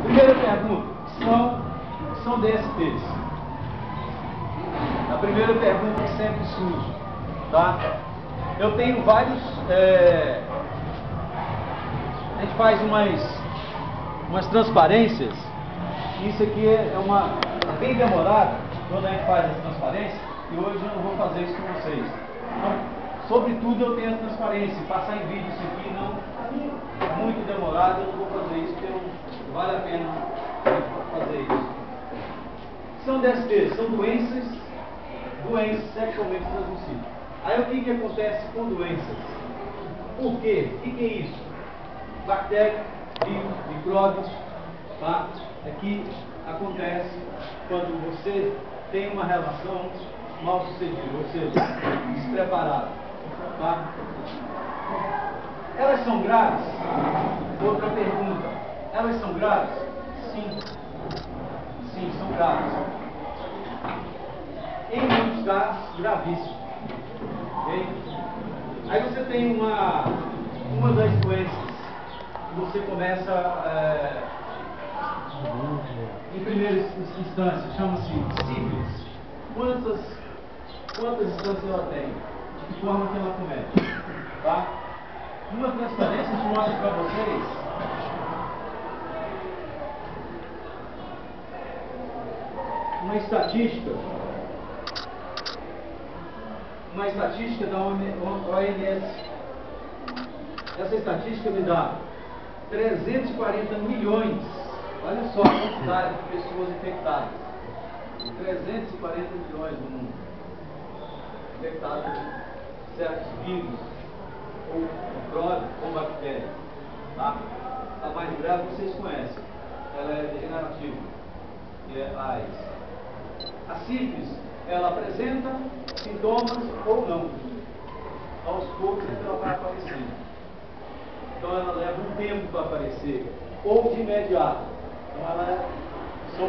Primeira pergunta, são DSTs. A primeira pergunta que sempre surge, tá? Eu tenho vários, a gente faz umas transparências. Isso aqui é bem demorado quando a gente faz as transparências, e hoje eu não vou fazer isso com vocês. Então, sobretudo eu tenho a transparência, passar em vídeo isso aqui não é muito demorado, eu não vou fazer isso porque não vale a pena fazer isso. São DSTs, são doenças sexualmente transmissíveis. Aí o que acontece com doenças? Por quê? O que é isso? Bactéria, vírus, micróbios, tá? Aqui acontece quando você tem uma relação mal sucedida, ou seja, despreparada, tá? Elas são graves? Outra pergunta. Elas são graves? Sim. Sim, são graves. Em muitos casos, gravíssimos. Okay? Aí você tem uma das doenças que você começa em primeira instância, chama-se sífilis. Quantas instâncias ela tem? De que forma que ela comete? Tá? Uma transparência a gente mostra para vocês uma estatística da OMS. Essa estatística me dá 340 milhões, olha só a quantidade de pessoas infectadas. 340 milhões no mundo infectadas por certos vírus, ou micróbios, ou bactérias. Tá? A mais grave vocês conhecem, ela é degenerativa, que é a AIDS. A sífilis, ela apresenta sintomas ou não. Aos poucos ela vai aparecendo. Então ela leva um tempo para aparecer, ou de imediato. Então ela são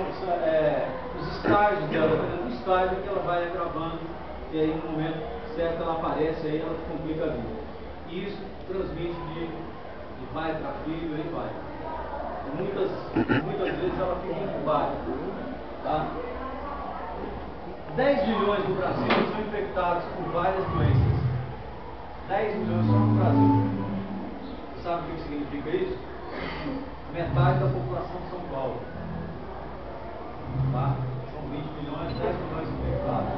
os estágios dela, dependendo do estágio que ela vai agravando, e aí no momento certo ela aparece, aí ela complica a vida. E isso transmite de pai para filho, aí vai. E muitas vezes ela fica incubada. Tá? 10 milhões no Brasil são infectados por várias doenças. 10 milhões só no Brasil. Sabe o que significa isso? Metade da população de São Paulo. Tá? São 20 milhões, 10 milhões infectados.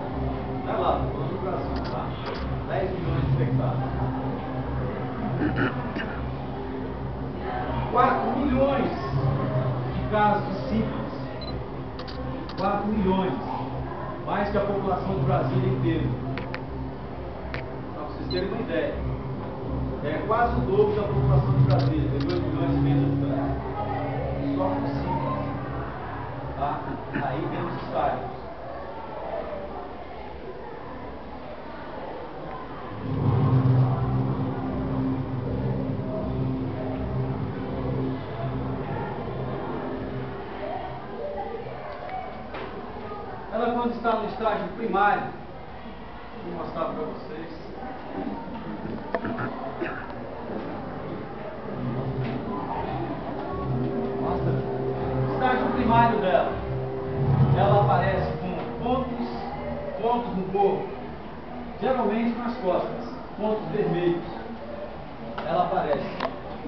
Não é lá, estou falando do Brasil, tá? 10 milhões infectados. 4 milhões de casos de sífilis. 4 milhões. Mais que a população do Brasil inteiro. Para vocês terem uma ideia. É quase o dobro da população do Brasil, 2 milhões e meio de habitantes. Só com sífilis. Tá? Aí temos estágios. Ela, quando está no estágio primário, vou mostrar para vocês. O estágio primário dela, ela aparece com pontos no corpo, geralmente nas costas, pontos vermelhos. Ela aparece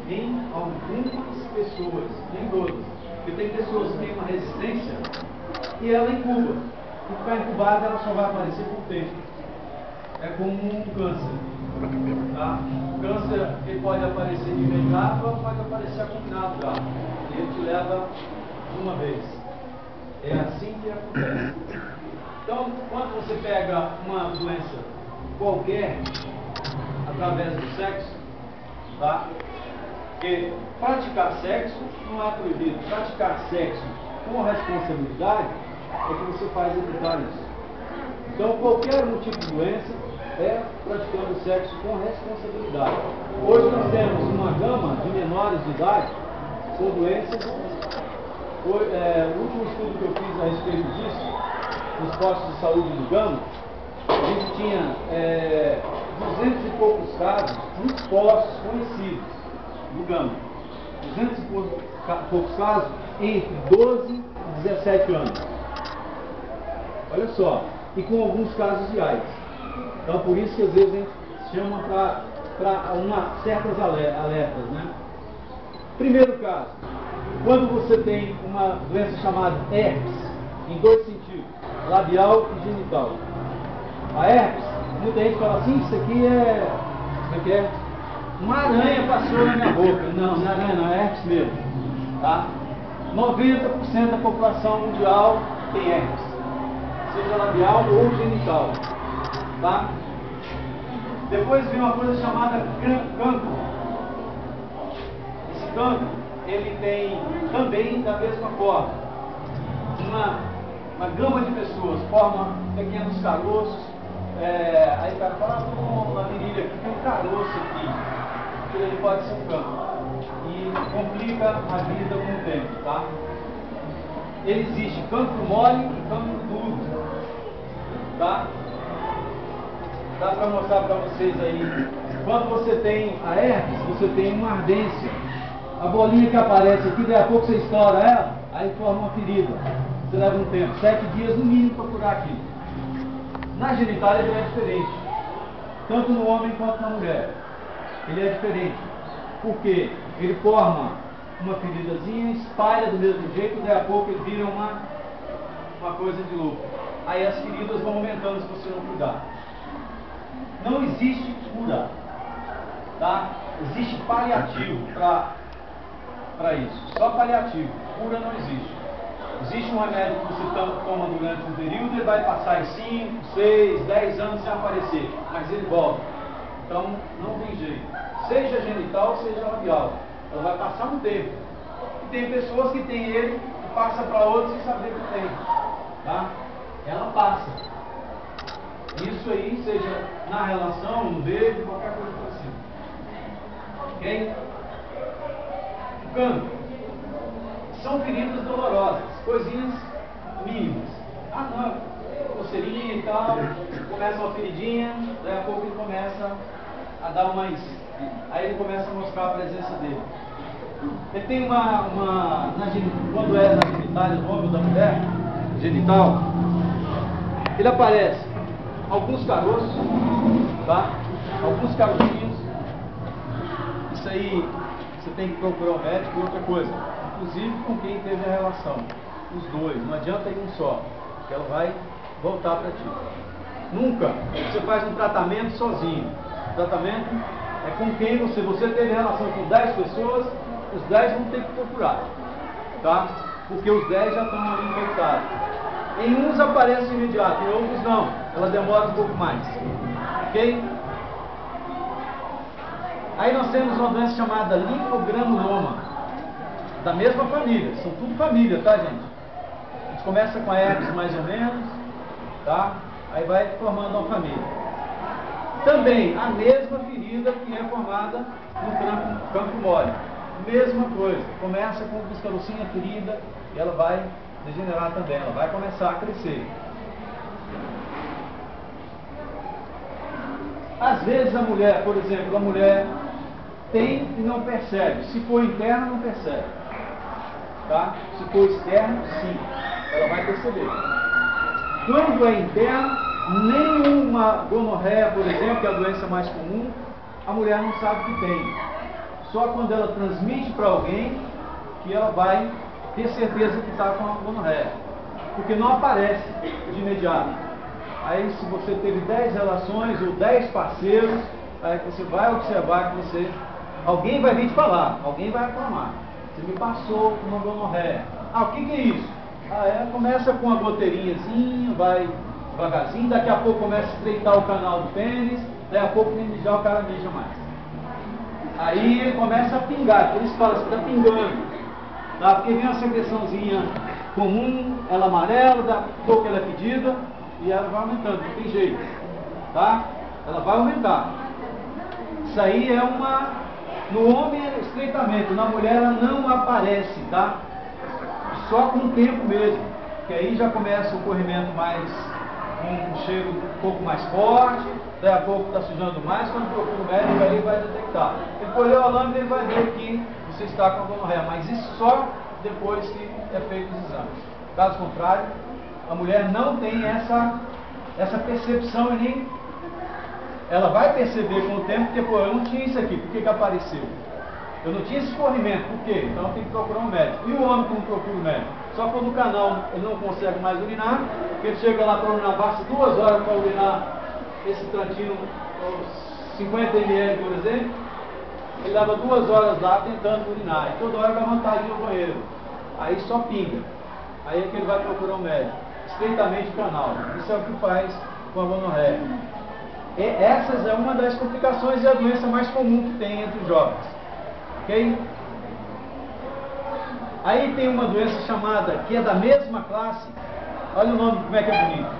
em algumas pessoas, nem todas, porque tem pessoas que têm uma resistência e ela incuba. Se ficar incubada, ela só vai aparecer com o tempo. É como um câncer. Tá? O câncer ele pode aparecer de imediato ou pode aparecer acumulado já. E ele te leva de uma vez. É assim que acontece. Então, quando você pega uma doença qualquer, através do sexo, tá? Porque praticar sexo não é proibido. Praticar sexo com responsabilidade é que você faz evitar isso. Então, qualquer tipo de doença é praticando sexo com responsabilidade. Hoje nós temos uma gama de menores de idade com doenças. O último estudo que eu fiz a respeito disso, nos postos de saúde do Gama, a gente tinha 200 e poucos casos nos postos conhecidos do Gama. 200 e poucos casos entre 12 e 17 anos. Olha só, e com alguns casos de AIDS. Então por isso que às vezes a gente chama para certas alertas, né? Primeiro caso, quando você tem uma doença chamada herpes, em dois sentidos, labial e genital. A herpes, muita gente fala assim, isso aqui é uma aranha passou na minha boca. Não, não é aranha não, é herpes mesmo. Tá? 90% da população mundial tem herpes, seja labial ou genital. Tá? Depois vem uma coisa chamada cancro. Esse cancro, ele tem também da mesma forma. Uma gama de pessoas forma pequenos caroços. Aí o cara fala, na virilha aqui tem um caroço aqui. Ele pode ser um cancro. E complica a vida com o tempo, tá? Ele existe cancro mole e cancro duro. Tá? Dá para mostrar para vocês aí. Quando você tem a herpes, você tem uma ardência. A bolinha que aparece aqui, daí a pouco você estoura ela, aí forma uma ferida. Você leva um tempo, 7 dias no mínimo para curar aquilo. Na genitália ele é diferente. Tanto no homem quanto na mulher. Ele é diferente. Porque ele forma uma feridazinha, espalha do mesmo jeito, daí a pouco ele vira uma coisa de louco. Aí as feridas vão aumentando se você não cuidar. Não existe cura, tá? Existe paliativo para isso, só paliativo, cura não existe. Existe um remédio que você toma durante um período, ele vai passar em 5, 6, 10 anos sem aparecer, mas ele volta. Então não tem jeito, seja genital, seja labial, ela vai passar um tempo. E tem pessoas que têm ele e passa para outros sem saber que tem, tá? Ela passa. Isso aí, seja na relação, no beijo, qualquer coisa parecida. Ok? O cancro. São feridas dolorosas, coisinhas mínimas. Ah não, coceirinha e tal, começa uma feridinha, daí a pouco ele começa a dar mais. Aí ele começa a mostrar a presença dele. Ele tem quando é na genitália do homem ou da mulher, genital, ele aparece alguns caroços, tá? Alguns carocinhos. Isso aí você tem que procurar um médico e outra coisa, inclusive com quem teve a relação, os dois, não adianta ir um só, porque ela vai voltar para ti. Nunca você faz um tratamento sozinho. O tratamento é com quem você teve relação com 10 pessoas, os 10 vão ter que procurar, tá? Porque os 10 já estão ali infectados. Em uns aparece imediato, em outros não. Ela demora um pouco mais. Ok? Aí nós temos uma doença chamada linfogranuloma. Da mesma família. São tudo família, tá, gente? A gente começa com a herpes mais ou menos, tá? Aí vai formando uma família. Também a mesma ferida que é formada no cancro mole. Mesma coisa. Começa com uma carocinha ferida e ela vai degenerar também, ela vai começar a crescer. Às vezes a mulher, por exemplo, a mulher tem e não percebe. Se for interna, não percebe. Tá? Se for externo, sim, ela vai perceber. Quando é interno, nenhuma gonorreia, por exemplo, que é a doença mais comum, a mulher não sabe que tem. Só quando ela transmite para alguém que ela vai ter certeza que está com a gonorreia, porque não aparece de imediato. Aí se você teve 10 relações ou 10 parceiros, aí você vai observar que alguém vai vir te falar, alguém vai reclamar. Você me passou uma gonorreia. Ah, o que é isso? Ah, começa com uma goteirinhazinha, vai devagarzinho, daqui a pouco começa a estreitar o canal do pênis, daqui a pouco nem mijar, o cara mija mais. Aí ele começa a pingar, por isso fala assim, está pingando. Tá? Porque vem uma secreçãozinha comum, ela amarela, daqui a pouco ela é pedida e ela vai aumentando, não tem jeito. Tá? Ela vai aumentar. Isso aí é no homem é estreitamento, na mulher ela não aparece, tá? Só com o tempo mesmo, que aí já começa o corrimento mais um cheiro um pouco mais forte, daí a pouco está sujando mais, quando procura o médico ele vai detectar. Ele colheu a lâmina, ele vai ver que você está com a gonorreia, mas isso só depois que é feito os exames. Caso contrário, a mulher não tem essa percepção e nem... Ela vai perceber com o tempo que, pô, eu não tinha isso aqui, por que apareceu? Eu não tinha esse escorrimento, por quê? Então tem que procurar um médico. E o homem como procura o médico? Só quando no canal ele não consegue mais urinar, porque ele chega lá para urinar, basta 2 horas para urinar esse tantinho, 50 ml, por exemplo, ele leva 2 horas lá tentando urinar, e toda hora vai vontade no banheiro. Aí só pinga. Aí é que ele vai procurar um médico. Estreitamente o canal. Isso é o que faz com a gonorreia. E essas é uma das complicações e a doença mais comum que tem entre os jovens. Ok? Aí tem uma doença chamada, que é da mesma classe, olha o nome, como é que é bonito.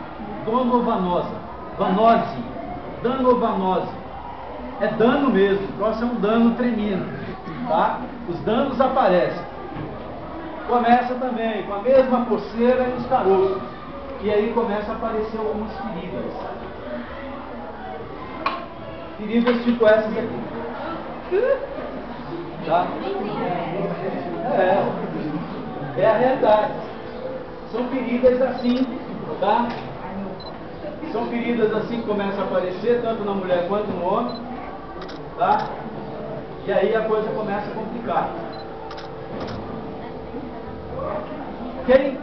Donovanose. Vanose. Danovanose. É dano mesmo, o próximo é um dano tremendo. Tá? Os danos aparecem. Começa também com a mesma coceira e os caroços. E aí começa a aparecer algumas feridas. Feridas tipo essas aqui. Tá? É a realidade. São feridas assim, tá? São feridas assim que começam a aparecer, tanto na mulher quanto no homem, tá? E aí a coisa começa a complicar. Ok?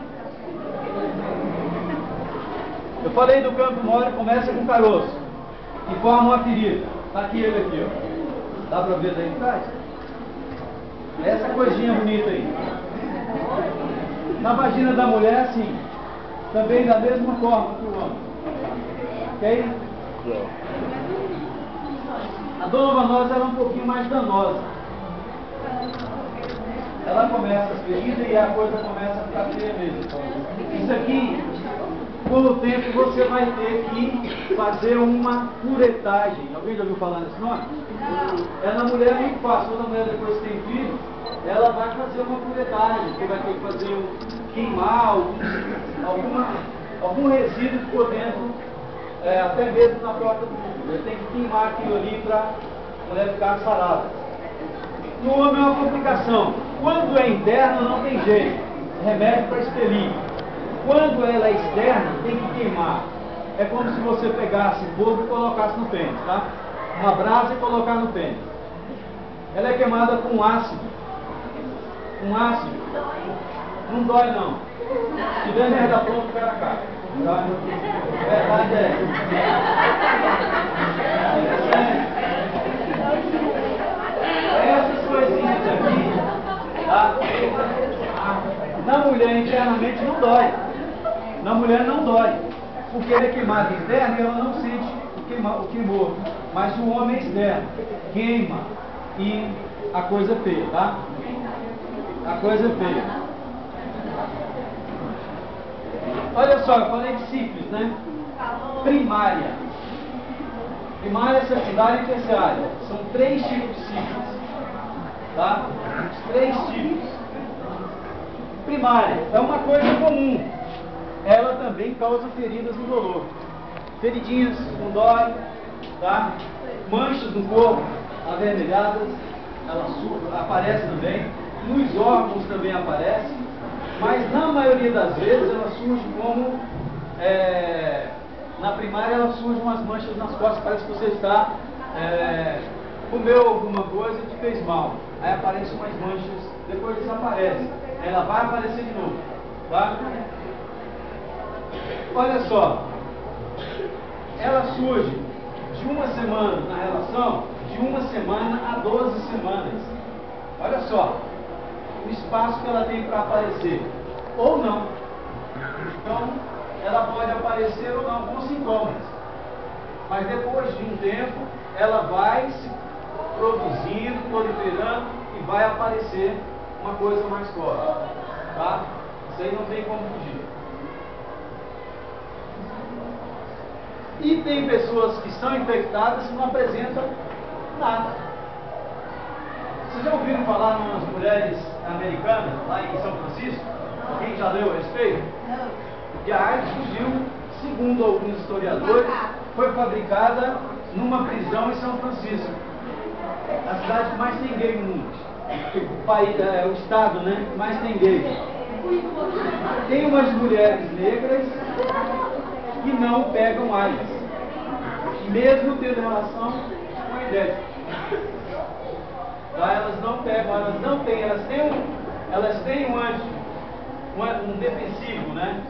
Eu falei do campo mole, começa com caroço e forma uma ferida. Tá aqui ele aqui, ó. Dá pra ver daí atrás? Essa coisinha bonita aí. Na vagina da mulher, assim, também da mesma forma que o homem. Ok? A donovanose era um pouquinho mais danosa. Ela começa a ferida e a coisa começa a ficar feia mesmo. Isso aqui, com o tempo, você vai ter que fazer uma curetagem. Alguém já ouviu falar nesse nome? É na mulher muito fácil. Toda mulher, depois que tem filho, ela vai fazer uma curetagem. Você vai ter que fazer queimar algum resíduo que ficou dentro, até mesmo na própria do Ele tem que queimar aquilo ali para a mulher ficar sarada. No homem é uma complicação. Quando é interna, não tem jeito. Remédio para expelir. Quando ela é externa, tem que queimar. É como se você pegasse fogo e colocasse no pênis, tá? Uma brasa e colocar no pênis. Ela é queimada com ácido. Um ácido. Não dói, não. Se der merda pronto, o cara cai. Tá? A verdade é essas coisinhas aqui, tá? Na mulher internamente não dói. Na mulher não dói. Porque ele é queimado interno e ela não sente o queimor. Mas o homem é externo. Queima. E a coisa é feia, tá? A coisa é feia. Olha só, eu falei de sífilis, né? Primária. Primária, secundária e terciária. São 3 tipos de sífilis. Tá? Os 3 tipos. Primária é uma coisa comum. Ela também causa feridas no dolor. Feridinhas com dói, tá? Manchas no corpo, avermelhadas, ela aparece também. Nos órgãos também aparece. Mas na maioria das vezes ela surge como... na primária ela surge umas manchas nas costas, parece que você está... comeu alguma coisa que fez mal. Aí aparecem umas manchas, depois desaparece. Ela vai aparecer de novo, tá? Olha só, ela surge de 1 semana na relação, de 1 semana a 12 semanas. Olha só, o espaço que ela tem para aparecer, ou não. Então, ela pode aparecer ou não com sintomas. Mas depois de um tempo, ela vai se produzindo, proliferando e vai aparecer uma coisa mais forte, tá? Isso aí não tem como fugir. E tem pessoas que são infectadas e não apresentam nada. Vocês já ouviram falar nas mulheres americanas, lá em São Francisco? Alguém já leu a respeito? Que a AIDS surgiu segundo alguns historiadores, foi fabricada numa prisão em São Francisco, a cidade que mais tem gay no mundo, o estado, né, que mais tem gay. Tem umas mulheres negras que não pegam AIDS, mesmo tendo relação com a idética. Tá? Elas não pegam, elas têm um defensivo, né?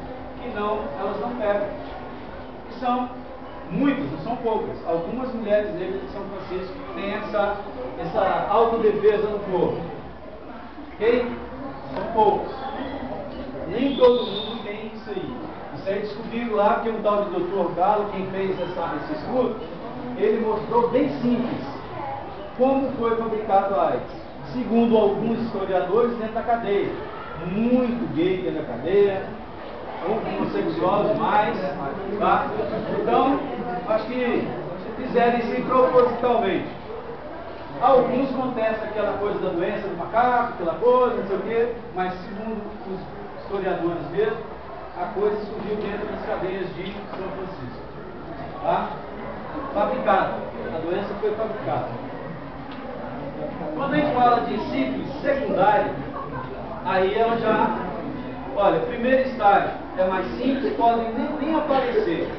Que não, elas não pegam. E são muitas, não são poucas. Algumas mulheres negras de São Francisco têm essa autodefesa no corpo. Ok? São poucos. Nem todo mundo tem isso aí. Isso aí descobriram lá, porque um tal de Dr. Galo, quem fez esse estudo, ele mostrou bem simples como foi fabricado a AIDS. Segundo alguns historiadores, dentro da cadeia. Muito gay dentro da cadeia, homossexuais mais, tá? Então, acho que fizeram isso propositalmente. Alguns contestam aquela coisa da doença do macaco, aquela coisa, não sei o quê, mas segundo os historiadores mesmo, a coisa surgiu dentro das cadeias de São Francisco. Tá? Fabricada. A doença foi fabricada. Quando a gente fala de sífilis secundária, aí ela já, olha, primeiro estágio é mais simples, podem nem aparecer.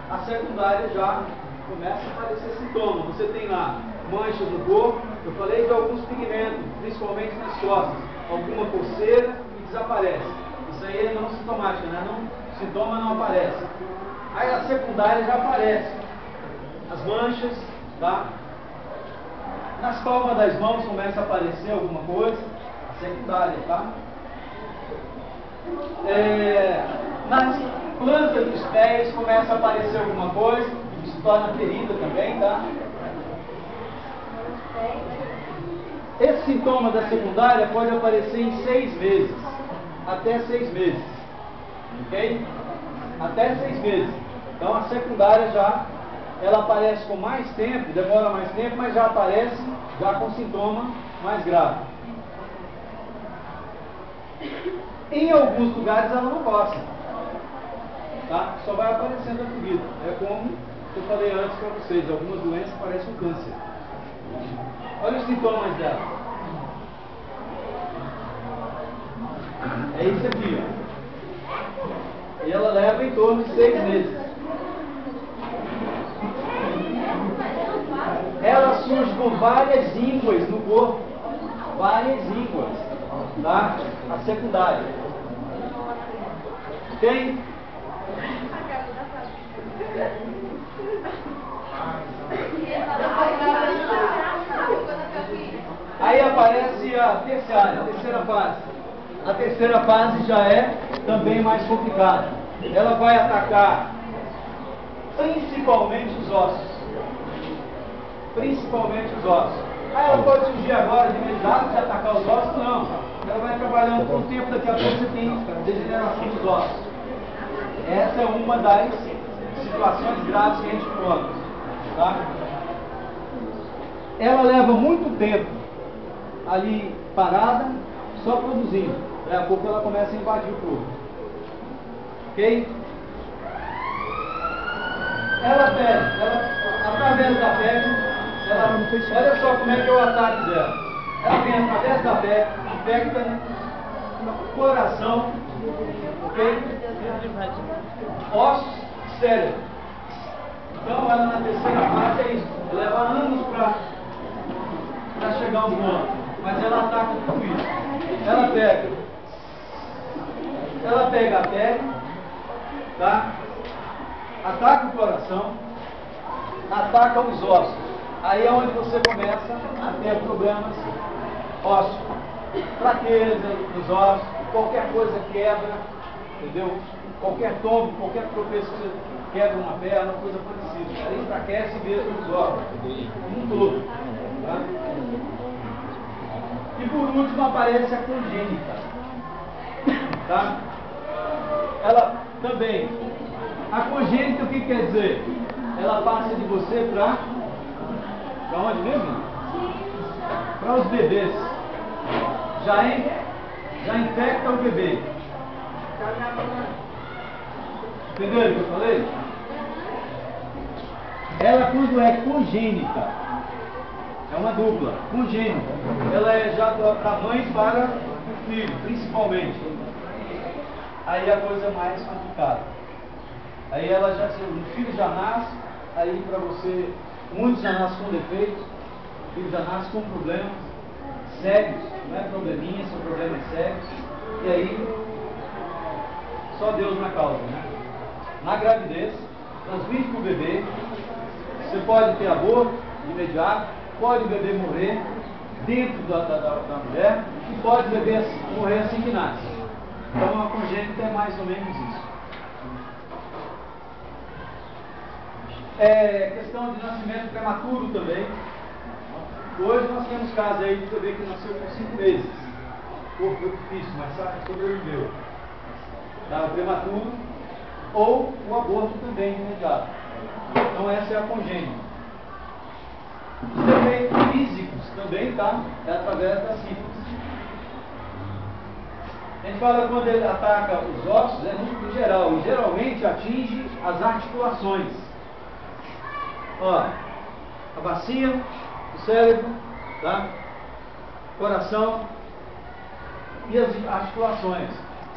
A secundária já começa a aparecer sintomas. Você tem lá manchas no corpo, eu falei de alguns pigmentos, principalmente nas costas, alguma coceira e desaparece. Isso aí é não sintomático, né? O sintoma não aparece. Aí a secundária já aparece. As manchas, tá? Nas palmas das mãos começa a aparecer alguma coisa, a secundária, tá? Nas plantas dos pés começa a aparecer alguma coisa, que se torna ferida também, tá? Esse sintoma da secundária pode aparecer em 6 meses, até 6 meses, ok? Até 6 meses. Então a secundária já, ela aparece com mais tempo, demora mais tempo, mas já aparece já com sintoma mais grave. Em alguns lugares ela não passa, tá? Só vai aparecendo a vida. É como eu falei antes para vocês, algumas doenças parecem um câncer. Olha os sintomas dela. É isso aqui, ó. E ela leva em torno de 6 meses. Ela surge com várias ínguas no corpo. Várias ínguas. Tá? A secundária. Tem. Aí aparece a terceira fase. A terceira fase já é também mais complicada. Ela vai atacar principalmente os ossos. Principalmente os ossos. Aí ela pode surgir agora de imediato de atacar os ossos? Não. Ela vai trabalhando por um tempo, daqui a pouco você tem degeneração dos ossos. Essa é uma das situações graves que a gente encontra. Tá? Ela leva muito tempo ali parada, só produzindo. Daqui a pouco ela começa a invadir o corpo. Ok? Ela pega, através da pele, olha só como é que é o ataque dela. Ela vem através da pele, infecta no coração, ok? Ossos, cérebro. Então ela na terceira fase é isso. Leva anos para chegar ao ponto. Mas ela ataca tudo isso. Ela pega a pele, tá? Ataca o coração, ataca os ossos. Aí é onde você começa a ter problemas ósseos, fraqueza nos ossos, qualquer coisa quebra, entendeu? Qualquer tombo, qualquer tropeço que você quebra uma perna, coisa parecida. Ela enfraquece mesmo os ossos, um todo. Tá? E por último aparece a congênita. Tá? Ela também. A congênita o que quer dizer? Ela passa de você para onde mesmo? Para os bebês. Já infecta o bebê. Entenderam o que eu falei? Ela, quando é congênita, é uma dupla, congênita. Ela é já da mãe para o filho, principalmente. Aí a coisa é mais complicada. Aí ela já, o filho já nasce, aí para você, muitos já nascem com defeitos, o filho já nasce com problemas sérios, não é probleminha, são problemas sérios. E aí, só Deus na causa, né? Na gravidez, transmite para o bebê. Você pode ter aborto imediato, pode o bebê morrer dentro da mulher e pode o bebê morrer assim que nasce. Então a congênita é mais ou menos isso. Questão de nascimento prematuro também. Hoje nós temos casos aí de bebê que nasceu com 5 meses. Foi difícil, mas sobreviveu. Tá? O prematuro ou o aborto também imediato. Então essa é a congênita. Os defeitos físicos também, tá? É através da sífilis. A gente fala quando ele ataca os ossos, é no geral, e geralmente atinge as articulações. Ó, a bacia, o cérebro, tá? Coração e as articulações.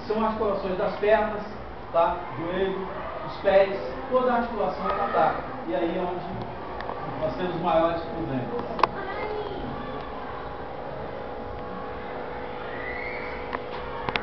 São articulações das pernas, tá? Joelho, os pés, toda a articulação ataca. E aí é onde nós temos maiores problemas.